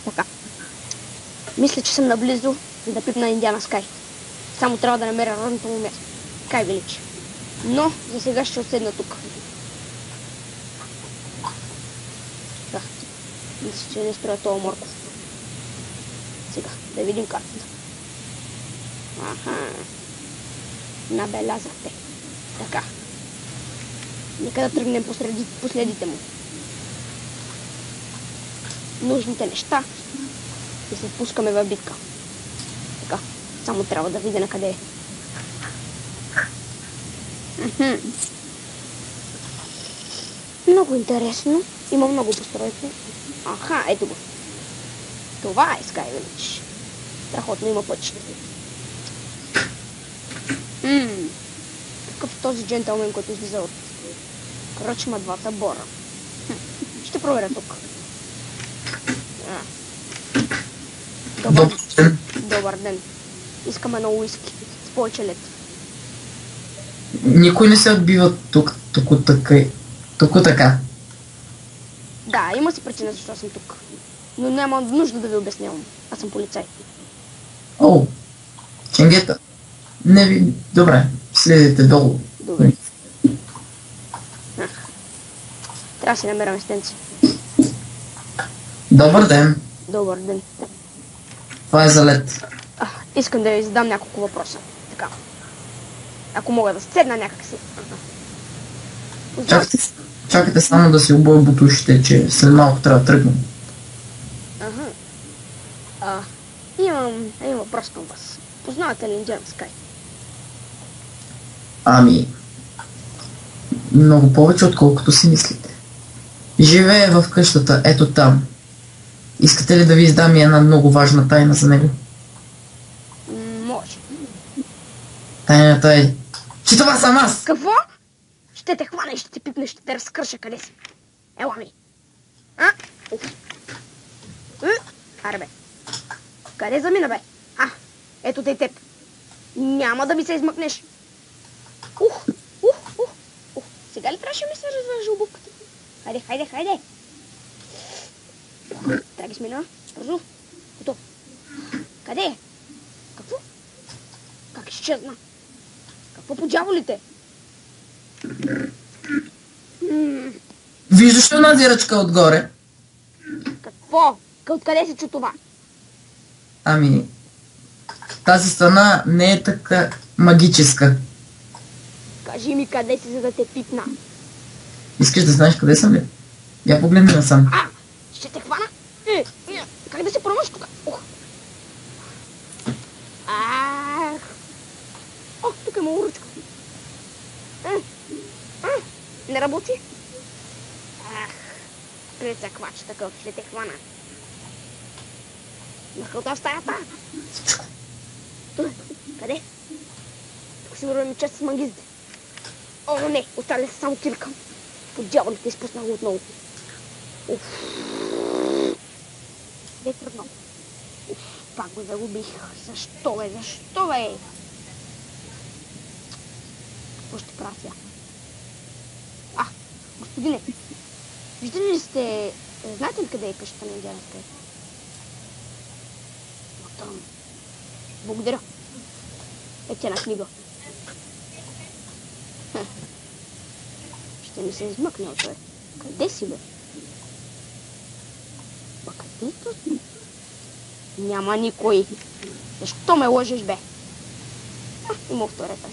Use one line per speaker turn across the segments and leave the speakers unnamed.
Така. Мисля, че съм наблизо да пипна Индиана Скай. Само трябва да намеря родното му място. Скай Вилидж. Но за сега ще отседна тук. Да. Мисля, че не строя този морков. Сега, да видим картата. Аха. Набелязахте. Така. Нека да тръгнем последите му. Нужните неща и се пускаме в битка. Така. Само трябва да видя на къде е. Много интересно. Има много постройки. Аха, ето го. Това е Скай Вилидж. Страхотно има пътища. Какъв е този джентълмен, който излиза от кръчма двата бора? Ще проверя тук. Добър ден. Искам едно уиски с повече лед.
Никой не се отбива тук така.
Да, има си причина защо съм тук. Но няма нужда да ви обяснявам. Аз съм полицай.
О, ченгета. Не ви... Добре, следите долу.
Добре. Трябва да си намеря местенци.
Добър ден.
Добър ден.
Това е за лед.
Искам да ви задам няколко въпроса. Така. Ако мога да седна някакси.
Чакайте само да си обоя бутушите, че след малко трябва да тръгнем.
Имам един въпрос към вас. Познавате ли Индиана Скай?
Ами... Много повече, отколкото си мислите. Живее в къщата, ето там. Искате ли да ви издам една много важна тайна за него?
Може.
Тайната е, че това съм аз!
Какво? Ще те хвана и ще те пипне, ще те разкърша. Къде си? Ела ми. Аре бе. Къде замина бе? Ето те и теб. Няма да ми се измъкнеш. Сега ли трябваше ми се развържа обувката? Хайде. Трябва ги смена. Бързо. Готов. Къде е? Какво? Как изчезна? Какво по дяволите?
Виждаш ли онази ръчка отгоре?
Какво? Откъде се чу това?
Ами... Тази страна не е така магическа.
Кажи ми къде си, за да те пипна.
Искаш да знаеш къде съм ли? Я погледни насам.
Ще те хвана? Как да се промъш тук? Тук има уръчка. Не работи? Прецаквач такъв, ще те хвана. Нахълта в стаята. Къде? Тук сигурно ми част с мангизите. Но не, остали са само кирка. По дяволите изпуснах го отново. Де тръгнал? Пак го загубих. Защо бе? Какво ще правя сега? Господине, виждали ли сте... Знаете ли къде е къщата на Индиана Скай? Там. Благодаря. Ето една книга. Ще ми се измъкне от това. Къде си бе? Къде тут? Няма никой. Защо ме лъжеш бе? Има втори етаж.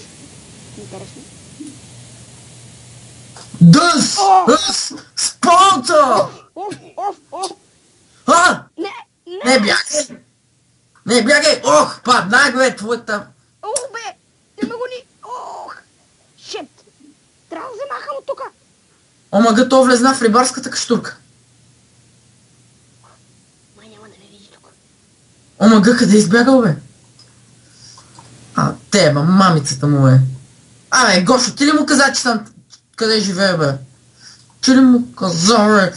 Интересно.
Дъс! Спонта! Не бягай! Не бягай! Паднах бе, твоята...
Бе! Ти ме гони! Шет! Трябва да се махам от тука!
Омага, то влезна в рибарската каштурка.
Май няма да не види тук.
Омага, къде е избягал бе? Теба, мамицата му е. Гошо, ти ли му каза, че там... Къде живее бе? Ти ли му каза бе?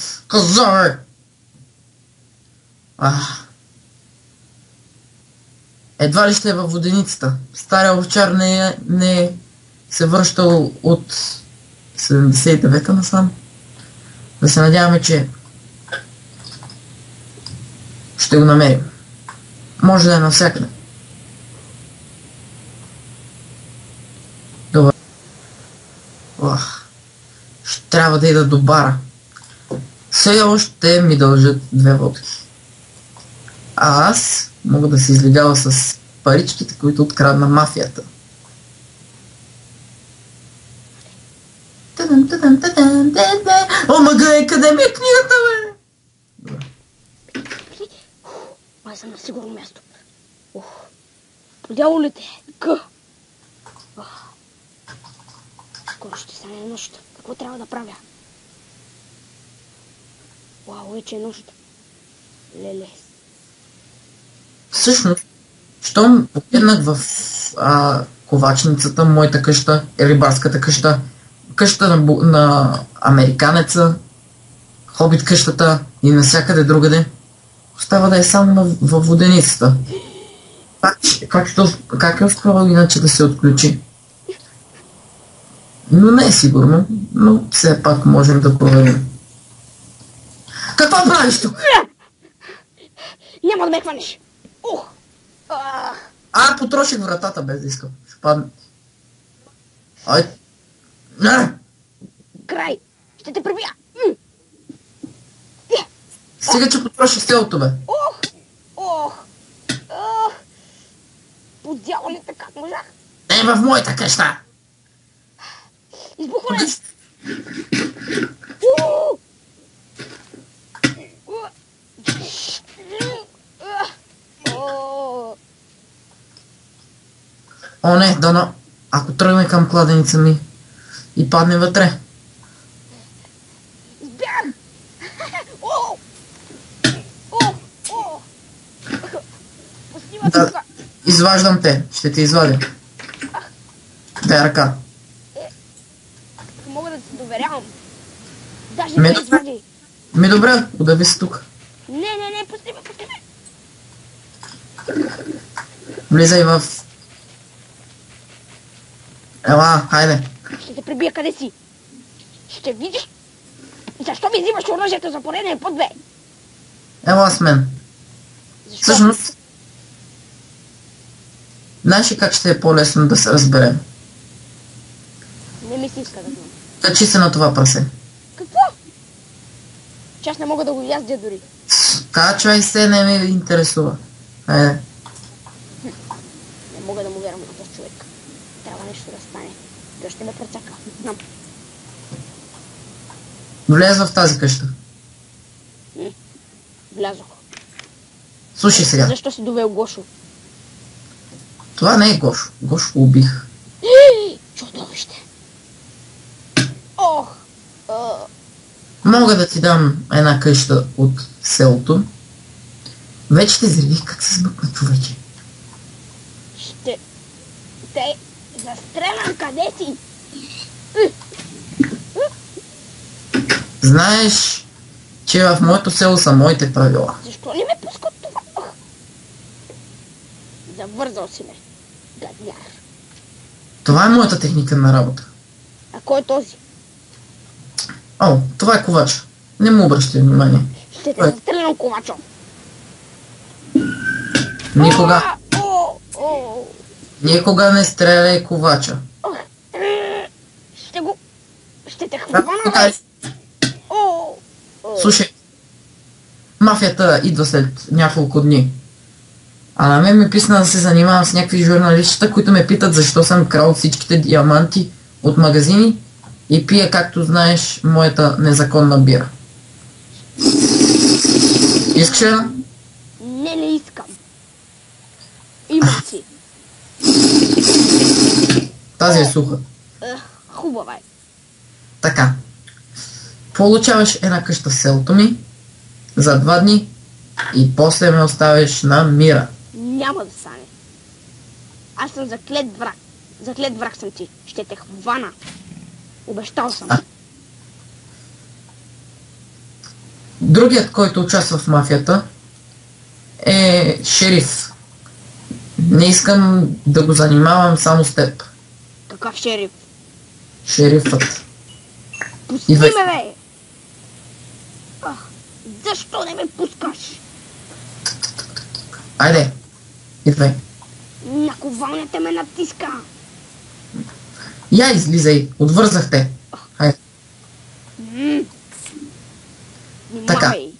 Едва ли ще е във воденицата. Стария овчар не е се връщал от 79-та насам. Да се надяваме, че Ще го намерим. Може да е навсякъде. Добре. Ох. Ще трябва да ида до бара. Сега още ми дължат 2 водки. А аз мога да се излегава с паричките, които открадна мафията. О, мага, къде ми е книгата, бе? Добре.
Май съм на сигурно място. Подяло ли те? Скоро ще стане нощ. Какво трябва да правя? Вау, вече е нощ. Леле.
Всъщност, щом погледнах в ковачницата, моята къща, рибарската къща, къщата на американеца, хобит къщата и навсякъде другаде, остава да е само във воденицата. Как е успявал иначе да се отключи? Но не е сигурно, но все пак можем да проверим. Какво правиш тук?
Няма да ме хванеш.
Потроших вратата без да искам. Ще падне. Ай. Не!
Край. Ще те пребия.
Сега, че потроших селото, бе.
Подява ли така, как можах?
Не в моята къща.
Избухване!
О, не, дано. Ако тръгне към кладеница ми и падне вътре.
Избягах! Пусти ме тук!
Изваждам те. Ще те извадя. Дай ръка.
Мога да се доверявам. Даже не ме извади.
Добре, удави се тук.
Не, пусти ме.
Влизай в... Ела, хайде.
Ще те прибия къде си. Ще видиш. Защо ми взимаш оръжието за пореден път, бе?
Ела с мен.
Защо?
Всъщност... Знаеш ли как ще е по-лесно да се разберем?
Не ми се иска да знам.
Качи се на това прасе.
Какво? Че аз не мога да го яздя дори.
Качвай се, не ме интересува.
Не мога да му вярвам на този човек. Трябва нещо да стане. Той ще ме прецака. Знам.
Влезва в тази къща.
Влязох.
Слушай сега.
Защо си довел Гошо?
Това не е Гошо. Гошо го убих.
Чудовище.
Мога да ти дам една къща от селото. Вече те взривих как се смъкна човече.
Ще те застрелям къде си.
Знаеш, че в моето село са моите правила.
Защо ли ме пускат това? Завързал си ме, гадняр.
Това е моята техника на работа.
А кой е този?
О, това е ковач. Не му обръщай внимание.
Ще те застрелям, ковачо.
Никога. Никога не стреляй ковача.
Ще те хвана.
Слушай, мафията идва след няколко дни. А на мен ме писна да се занимавам с някакви журналистчета, които ме питат защо съм крал всичките диаманти от магазини и пия, както знаеш, моята незаконна бира. Искаш ли?
Не искам. Имам си.
Тази е суха.
Хубава е.
Така. Получаваш една къща в селото ми за 2 дни и после ме оставиш на мира.
Няма да стане. Аз съм заклет враг. Заклет враг съм ти. Ще те хвана. Обещал съм.
Другият, който участва в мафията, е шериф. Не искам да го занимавам само с теб.
Какъв шериф?
Шерифът.
Пусти ме, бе! Защо не ме пускаш?
Айде, идвай.
Наковалнята ме натиска.
Я излизай, отвързах те. Хайде. Така.
Внимавай.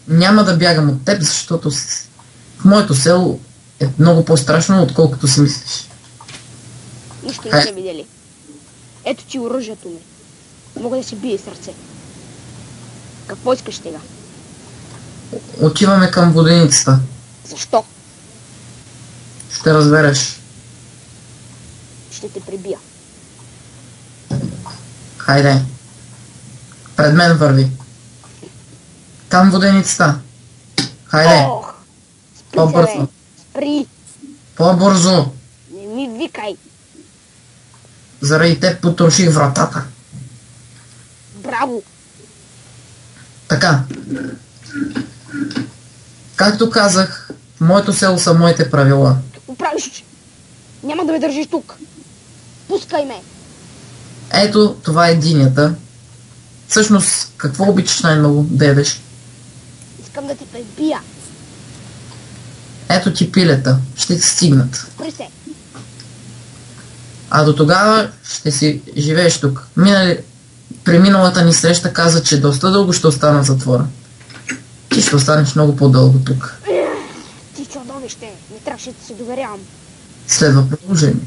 Няма да бягам от теб, защото в моето село е много по-страшно, отколкото си мислиш.
Нищо не сте видели. Ето ти оръжието ми. Мога да си бие сърце. Какво искаш сега?
Отиваме към воденицата.
Защо?
Ще разбереш.
Ще те прибия.
Хайде. Пред мен върви. Към воденицата. Хайде.
Ох! Спри,
По-бързо.
бе. Спри!
По-бързо.
Не ми викай!
Заради теб потроших вратата.
Браво!
Така. Както казах, в моето село са моите правила.
Какво правиш? Няма да ме държиш тук. Пускай ме!
Ето, това е динята. Всъщност, какво обичаш най-много да ядеш?
Искам да ти пребия.
Ето ти пилета. Ще ти стигнат.
Спри се!
А до тогава ще си живееш тук. При миналата ни среща каза, че доста дълго ще остана в затвора. Ти ще останеш много по-дълго тук.
Ти чудовище! Не трябваше да се доверявам.
Следва продължение.